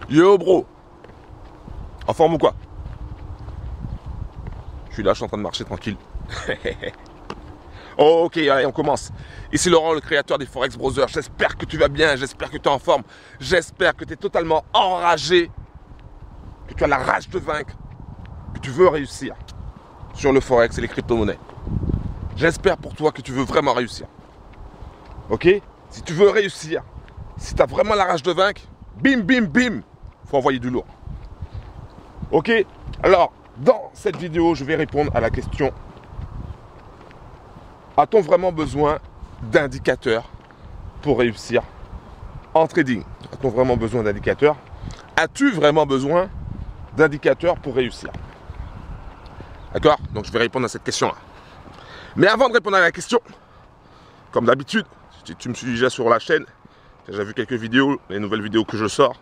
Yo bro, en forme ou quoi? Je suis là, je suis en train de marcher tranquille. Oh, ok, allez, on commence. Ici Laurent, le créateur des Forex Brothers. J'espère que tu vas bien, j'espère que tu es en forme. J'espère que tu es totalement enragé, que tu as la rage de vaincre, que tu veux réussir sur le Forex et les crypto-monnaies. J'espère pour toi que tu veux vraiment réussir. Ok? Si tu veux réussir, si tu as vraiment la rage de vaincre, bim, bim, bim, faut envoyer du lourd. Ok? Alors, dans cette vidéo, je vais répondre à la question: a-t-on vraiment besoin d'indicateurs pour réussir en trading? A-t-on vraiment besoin d'indicateurs? As-tu vraiment besoin d'indicateurs pour réussir? D'accord? Donc je vais répondre à cette question-là. Mais avant de répondre à la question, comme d'habitude, si tu me suis déjà sur la chaîne, tu as déjà vu quelques vidéos, les nouvelles vidéos que je sors,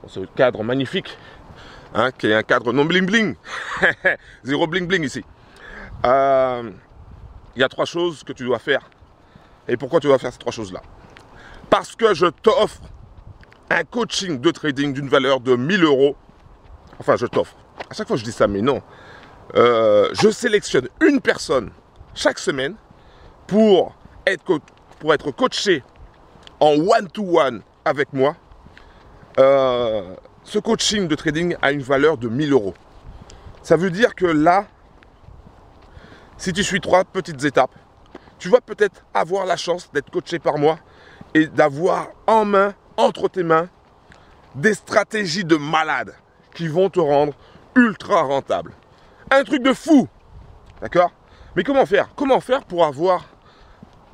dans ce cadre magnifique, hein, qui est un cadre non bling bling, zéro bling bling ici. Il y a 3 choses que tu dois faire. Et pourquoi tu dois faire ces 3 choses-là? Parce que je t'offre un coaching de trading d'une valeur de 1000 €. Enfin, je t'offre. À chaque fois, je dis ça, mais non. Je sélectionne une personne chaque semaine pour être coaché en one-to-one avec moi. Ce coaching de trading a une valeur de 1000 €. Ça veut dire que là, si tu suis 3 petites étapes, tu vas peut-être avoir la chance d'être coaché par moi et d'avoir en main, entre tes mains, des stratégies de malade qui vont te rendre ultra rentable. Un truc de fou, d'accord? Mais comment faire? Comment faire pour avoir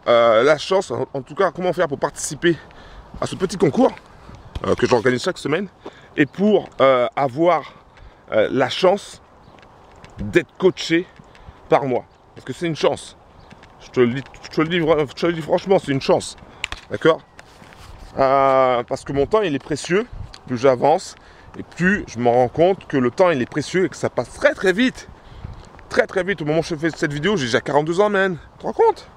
la chance, en tout cas, comment faire pour participer à ce petit concours que j'organise chaque semaine et pour avoir la chance d'être coaché par moi? Parce que c'est une chance. Je te le dis franchement, c'est une chance. D'accord? Parce que mon temps, il est précieux. Plus j'avance, et plus je me rends compte que le temps, il est précieux et que ça passe très très vite. Très très vite. Au moment où je fais cette vidéo, j'ai déjà 42 ans, man. Tu te rends compte?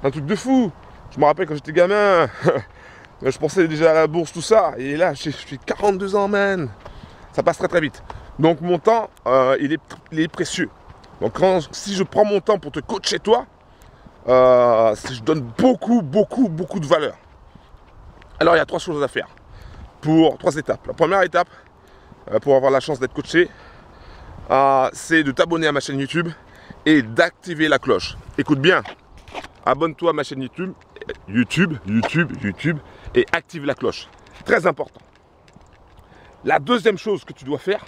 Un truc de fou. Je me rappelle quand j'étais gamin, je pensais déjà à la bourse, tout ça. Et là, je suis 42 ans, man. Ça passe très très vite. Donc mon temps, il est précieux. Donc si je prends mon temps pour te coacher toi, je donne beaucoup de valeur. Alors il y a 3 choses à faire. Pour 3 étapes. La première étape, pour avoir la chance d'être coaché, c'est de t'abonner à ma chaîne YouTube et d'activer la cloche. Écoute bien, abonne-toi à ma chaîne YouTube et active la cloche. Très important. La deuxième chose que tu dois faire,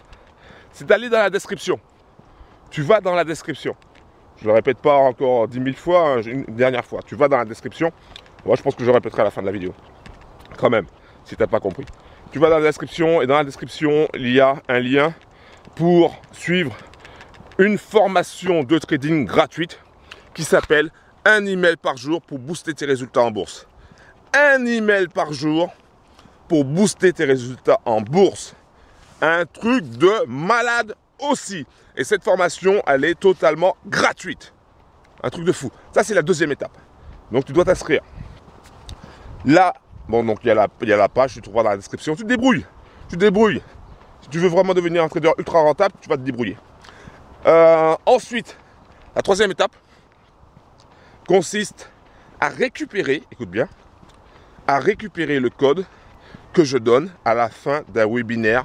c'est d'aller dans la description. Tu vas dans la description. Je ne le répète pas encore 10 000 fois, une dernière fois. Tu vas dans la description. Moi, je pense que je le répéterai à la fin de la vidéo. Quand même, si tu n'as pas compris. Tu vas dans la description et dans la description, il y a un lien pour suivre une formation de trading gratuite qui s'appelle un email par jour pour booster tes résultats en bourse. Un email par jour pour booster tes résultats en bourse. Un truc de malade aussi. Et cette formation, elle est totalement gratuite. Un truc de fou. Ça, c'est la deuxième étape. Donc, tu dois t'inscrire. Là, bon, donc il y a la page, tu trouveras dans la description. Tu te débrouilles. Tu te débrouilles. Si tu veux vraiment devenir un trader ultra rentable, tu vas te débrouiller. Ensuite, la troisième étape consiste à récupérer, écoute bien, à récupérer le code que je donne à la fin d'un webinaire.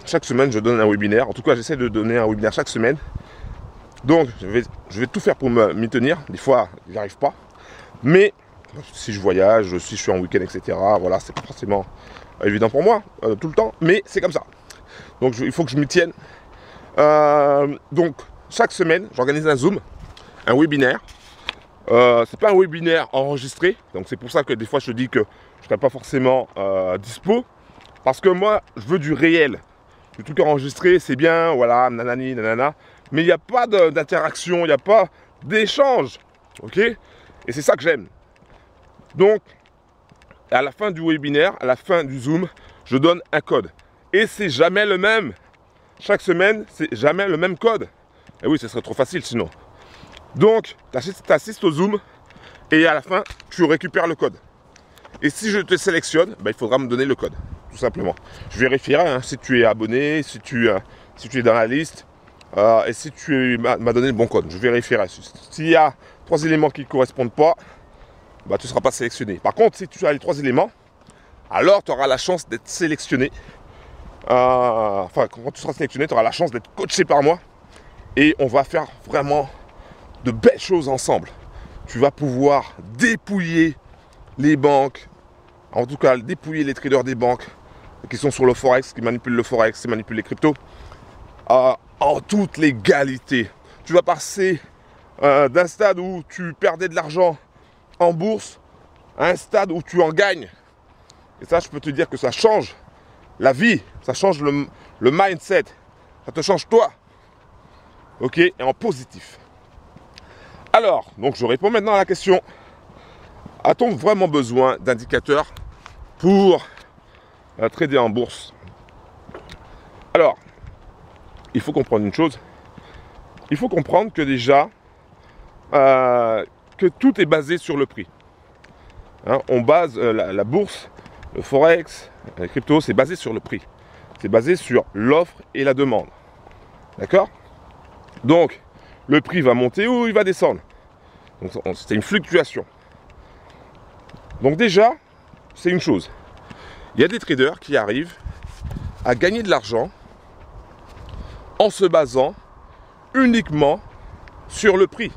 Chaque semaine, je donne un webinaire. En tout cas, j'essaie de donner un webinaire chaque semaine. Donc, je vais tout faire pour m'y tenir. Des fois, j'y arrive pas. Mais si je voyage, si je suis en week-end, etc., voilà, c'est pas forcément évident pour moi tout le temps. Mais c'est comme ça. Donc, il faut que je m'y tienne. Donc, chaque semaine, j'organise un Zoom, un webinaire. C'est pas un webinaire enregistré. Donc, c'est pour ça que des fois, je te dis que je serai pas forcément dispo. Parce que moi, je veux du réel. Le truc enregistré, c'est bien, voilà, nanani, nanana. Mais il n'y a pas d'interaction, il n'y a pas d'échange. Ok? Et c'est ça que j'aime. Donc, à la fin du webinaire, à la fin du Zoom, je donne un code. Et c'est jamais le même. Chaque semaine, c'est jamais le même code. Et oui, ce serait trop facile sinon. Donc, tu assistes au Zoom et à la fin, tu récupères le code. Et si je te sélectionne, il faudra me donner le code. tout simplement. Je vérifierai hein, si tu es abonné, si tu es dans la liste et si tu m'as donné le bon code. Je vérifierai. S'il y a 3 éléments qui ne correspondent pas, bah, tu ne seras pas sélectionné. Par contre, si tu as les 3 éléments, alors tu auras la chance d'être sélectionné. Enfin, quand tu seras sélectionné, tu auras la chance d'être coaché par moi. Et on va faire vraiment de belles choses ensemble. Tu vas pouvoir dépouiller les banques, en tout cas dépouiller les traders des banques qui sont sur le Forex, qui manipulent le Forex, qui manipulent les cryptos, en toute légalité. Tu vas passer d'un stade où tu perdais de l'argent en bourse à un stade où tu en gagnes. Et ça, je peux te dire que ça change la vie, ça change le mindset, ça te change toi. Ok, et en positif. Alors, donc je réponds maintenant à la question. A-t-on vraiment besoin d'indicateurs pour trader en bourse? Alors, il faut comprendre une chose. Il faut comprendre que déjà, que tout est basé sur le prix. Hein, on base la bourse, le Forex, les cryptos, c'est basé sur le prix. C'est basé sur l'offre et la demande. D'accord? Donc, le prix va monter ou il va descendre. Donc, c'est une fluctuation. Donc déjà, c'est une chose. Il y a des traders qui arrivent à gagner de l'argent en se basant uniquement sur le prix.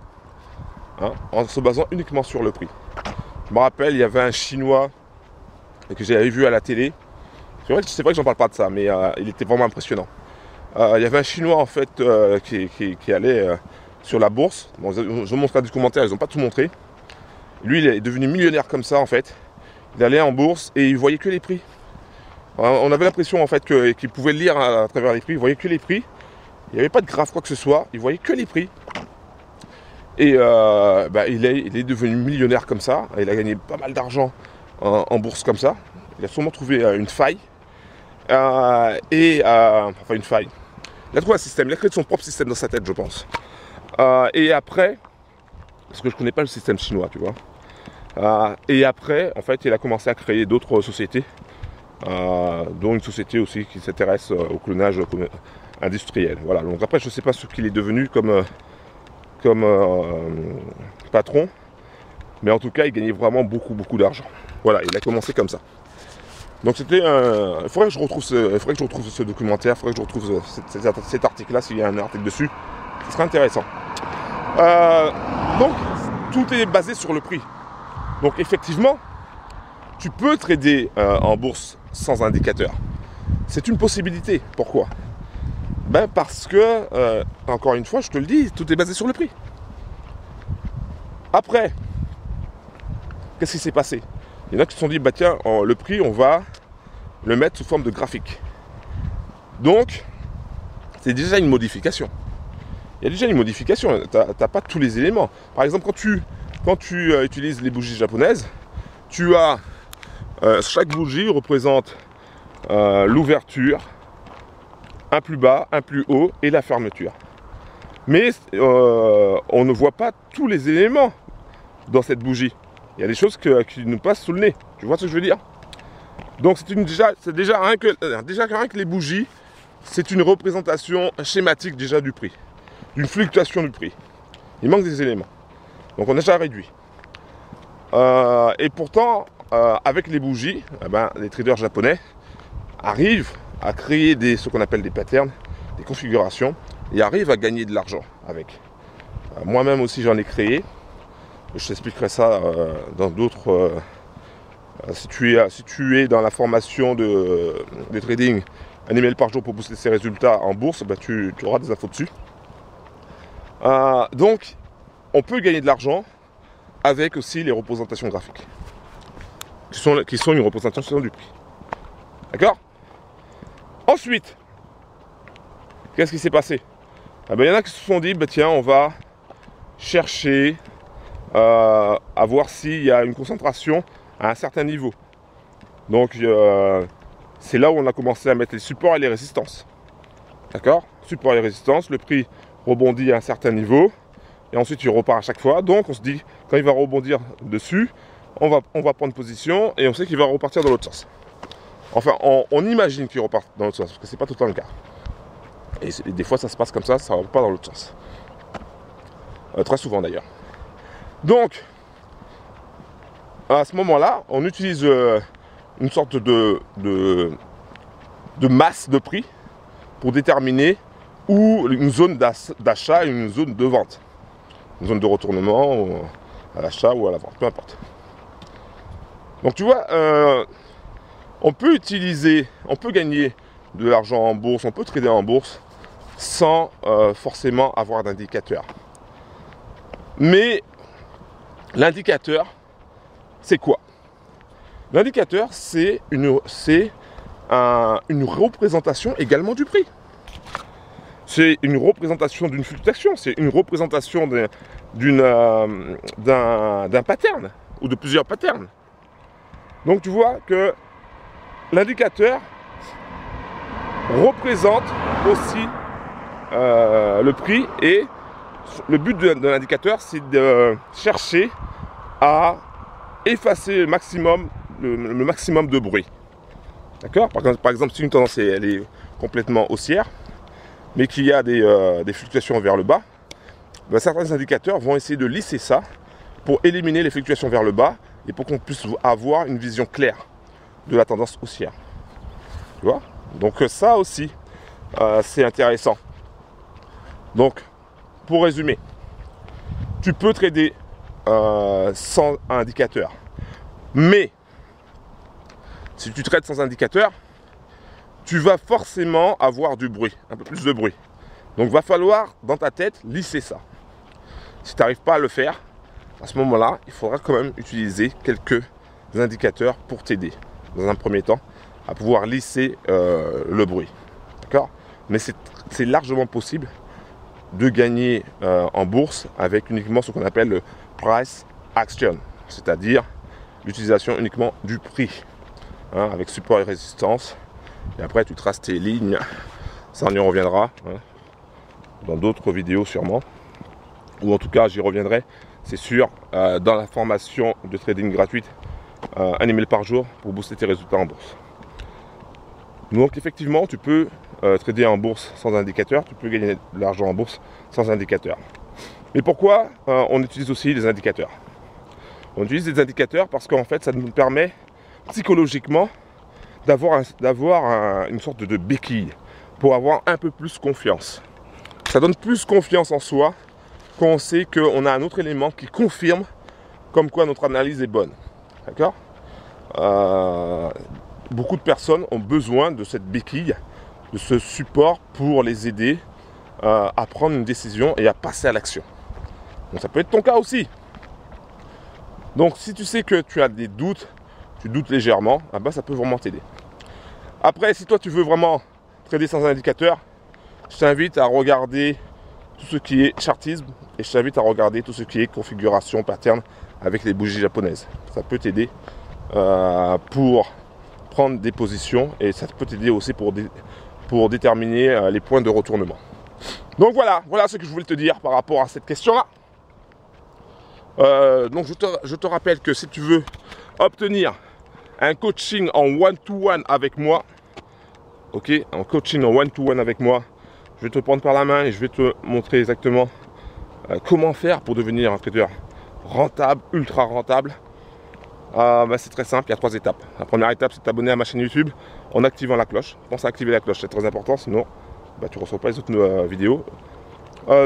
Hein, en se basant uniquement sur le prix. Je me rappelle, il y avait un Chinois que j'avais vu à la télé. C'est vrai que j'en parle pas de ça, mais il était vraiment impressionnant. Il y avait un Chinois en fait qui allait sur la bourse. Bon, je vous montrerai des commentaires, ils n'ont pas tout montré. Lui, il est devenu millionnaire comme ça en fait. Il allait en bourse et il voyait que les prix. On avait l'impression en fait qu'il pouvait lire à travers les prix. Il voyait que les prix. Il n'y avait pas de graphe quoi que ce soit. Il voyait que les prix. Et il est devenu millionnaire comme ça. Il a gagné pas mal d'argent en bourse comme ça. Il a sûrement trouvé une faille. Enfin une faille. Il a trouvé un système. Il a créé son propre système dans sa tête, je pense. Et après, parce que je ne connais pas le système chinois, tu vois. Et après, en fait, il a commencé à créer d'autres sociétés, dont une société aussi qui s'intéresse au clonage industriel. Voilà. Donc après, je ne sais pas ce qu'il est devenu comme patron, mais en tout cas, il gagnait vraiment beaucoup d'argent. Voilà, il a commencé comme ça. Donc c'était il faudrait que je retrouve ce documentaire, il faudrait que je retrouve cet article-là, s'il y a un article dessus, ce serait intéressant. Donc, tout est basé sur le prix. Donc effectivement, tu peux trader en bourse sans indicateur. C'est une possibilité. Pourquoi? Ben parce que, encore une fois, je te le dis, tout est basé sur le prix. Après, qu'est-ce qui s'est passé? Il y en a qui se sont dit, bah tiens, le prix, on va le mettre sous forme de graphique. Donc, c'est déjà une modification. Il y a déjà une modification, tu n'as pas tous les éléments. Par exemple, quand tu utilises les bougies japonaises, tu as chaque bougie représente l'ouverture, un plus bas, un plus haut et la fermeture. Mais on ne voit pas tous les éléments dans cette bougie. Il y a des choses qui nous passent sous le nez. Tu vois ce que je veux dire? Donc c'est déjà rien que les bougies, c'est une représentation schématique déjà du prix, d'une fluctuation du prix. Il manque des éléments. Donc on a déjà réduit. Et pourtant, avec les bougies, les traders japonais arrivent à créer ce qu'on appelle des patterns, des configurations, et arrivent à gagner de l'argent avec. Moi-même aussi j'en ai créé. Je t'expliquerai ça dans d'autres... si tu es dans la formation de trading, un email par jour pour booster ses résultats en bourse, tu auras des infos dessus. Donc, on peut gagner de l'argent avec aussi les représentations graphiques, qui sont une représentation du prix. D'accord? Ensuite, qu'est-ce qui s'est passé? Il y en a qui se sont dit, tiens, on va chercher à voir s'il y a une concentration à un certain niveau. Donc, c'est là où on a commencé à mettre les supports et les résistances. D'accord? Support et résistances, le prix rebondit à un certain niveau, et ensuite il repart à chaque fois. Donc on se dit, quand il va rebondir dessus, on va prendre position, et on sait qu'il va repartir dans l'autre sens. Enfin, on imagine qu'ils repartent dans l'autre sens, parce que c'est pas tout le temps le cas. Et des fois, ça se passe comme ça va pas dans l'autre sens. Très souvent d'ailleurs. Donc, à ce moment-là, on utilise une sorte de masse de prix pour déterminer où une zone d'achat et une zone de vente. Une zone de retournement, ou à l'achat ou à la vente, peu importe. Donc tu vois, on peut gagner de l'argent en bourse, on peut trader en bourse sans forcément avoir d'indicateur. Mais l'indicateur, c'est quoi? L'indicateur, c'est une représentation également du prix. C'est une représentation d'une fluctuation, c'est une représentation d'un pattern ou de plusieurs patterns. Donc tu vois que l'indicateur représente aussi le prix, et le but de l'indicateur, c'est de chercher à effacer le maximum de bruit. D'accord? Par exemple, si une tendance elle est complètement haussière, mais qu'il y a des fluctuations vers le bas, ben certains indicateurs vont essayer de lisser ça pour éliminer les fluctuations vers le bas et pour qu'on puisse avoir une vision claire de la tendance haussière. Tu vois? Donc ça aussi, c'est intéressant. Donc, pour résumer, tu peux trader sans indicateur. Mais, si tu trades sans indicateur, tu vas forcément avoir du bruit, un peu plus de bruit. Donc, va falloir, dans ta tête, lisser ça. Si tu n'arrives pas à le faire, à ce moment-là, il faudra quand même utiliser quelques indicateurs pour t'aider, dans un premier temps, à pouvoir lisser le bruit. D'accord? Mais c'est largement possible de gagner en bourse avec uniquement ce qu'on appelle le price action, c'est-à-dire l'utilisation uniquement du prix, hein, avec support et résistance. Et après, tu traces tes lignes. Ça, on y reviendra hein, dans d'autres vidéos sûrement. Ou en tout cas, j'y reviendrai, c'est sûr, dans la formation de trading gratuite, un email par jour pour booster tes résultats en bourse. Donc effectivement, tu peux trader en bourse sans indicateur, tu peux gagner de l'argent en bourse sans indicateur. Mais pourquoi on utilise aussi des indicateurs? On utilise des indicateurs parce qu'en fait, ça nous permet psychologiquement d'avoir une sorte de béquille pour avoir un peu plus confiance. Ça donne plus confiance en soi quand on sait qu'on a un autre élément qui confirme comme quoi notre analyse est bonne. D'accord? Beaucoup de personnes ont besoin de cette béquille, de ce support pour les aider à prendre une décision et à passer à l'action. Donc ça peut être ton cas aussi. Donc si tu sais que tu as des doutes, tu doutes légèrement, ah ben, ça peut vraiment t'aider. Après, si toi tu veux vraiment trader sans indicateur, je t'invite à regarder tout ce qui est chartisme et je t'invite à regarder tout ce qui est configuration pattern avec les bougies japonaises. Ça peut t'aider pour prendre des positions et ça peut t'aider aussi pour déterminer les points de retournement. Donc voilà ce que je voulais te dire par rapport à cette question-là. Donc je te rappelle que si tu veux obtenir un coaching en one-to-one avec moi, ok, un coaching en one-to-one avec moi, je vais te prendre par la main et je vais te montrer exactement comment faire pour devenir un trader rentable, ultra rentable. C'est très simple, il y a 3 étapes. La première étape, c'est de t'abonner à ma chaîne YouTube en activant la cloche. Pense à activer la cloche, c'est très important, sinon tu ne reçois pas les autres vidéos.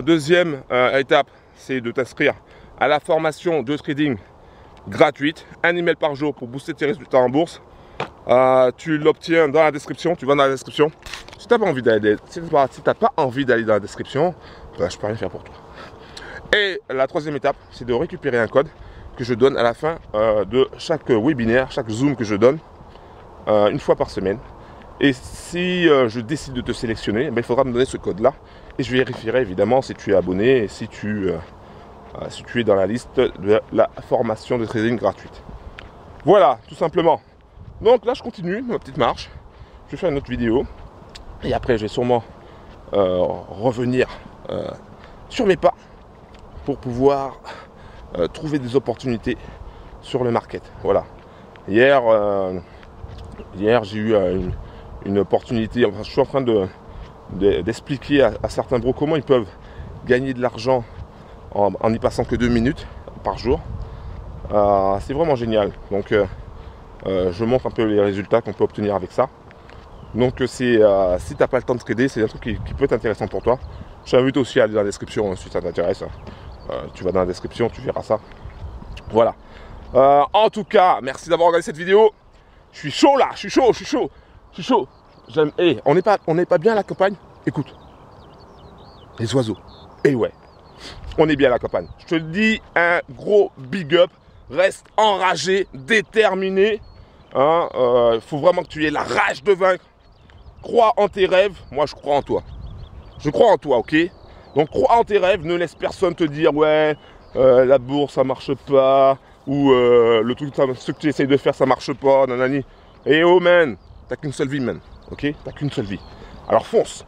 Deuxième étape, c'est de t'inscrire à la formation de trading gratuite, un email par jour pour booster tes résultats en bourse. Tu l'obtiens dans la description, tu vas dans la description. Si tu n'as pas envie d'aller, dans la description, je ne peux rien faire pour toi. Et la troisième étape, c'est de récupérer un code que je donne à la fin de chaque webinaire, chaque Zoom que je donne, une fois par semaine. Et si je décide de te sélectionner, il faudra me donner ce code-là. Et je vérifierai évidemment si tu es abonné et si tu es dans la liste de la formation de trading gratuite. Voilà, tout simplement. Donc là, je continue ma petite marche. Je vais faire une autre vidéo. Et après, je vais sûrement revenir sur mes pas pour pouvoir trouver des opportunités sur le market. Voilà. Hier, Hier, j'ai eu une opportunité. Enfin, je suis en train d'expliquer à certains bros comment ils peuvent gagner de l'argent en n'y passant que 2 minutes par jour. C'est vraiment génial. Donc, je montre un peu les résultats qu'on peut obtenir avec ça. Donc, si tu n'as pas le temps de trader, c'est un truc qui peut être intéressant pour toi. Je t'invite aussi à aller dans la description si ça t'intéresse. Tu vas dans la description, tu verras ça. Voilà. En tout cas, merci d'avoir regardé cette vidéo. Je suis chaud là, je suis chaud. J'aime. Hey, on n'est pas bien à la campagne. Écoute, les oiseaux. Et ouais, on est bien à la campagne. Je te dis un gros big up. Reste enragé, déterminé. Faut vraiment que tu aies la rage de vaincre. Crois en tes rêves. Moi, je crois en toi. Je crois en toi, ok? Donc, crois en tes rêves. Ne laisse personne te dire, ouais, la bourse, ça marche pas. Ou le truc, ce que tu essayes de faire, ça marche pas. Nanani. Et oh, man, t'as qu'une seule vie, man. Ok? T'as qu'une seule vie. Alors, fonce.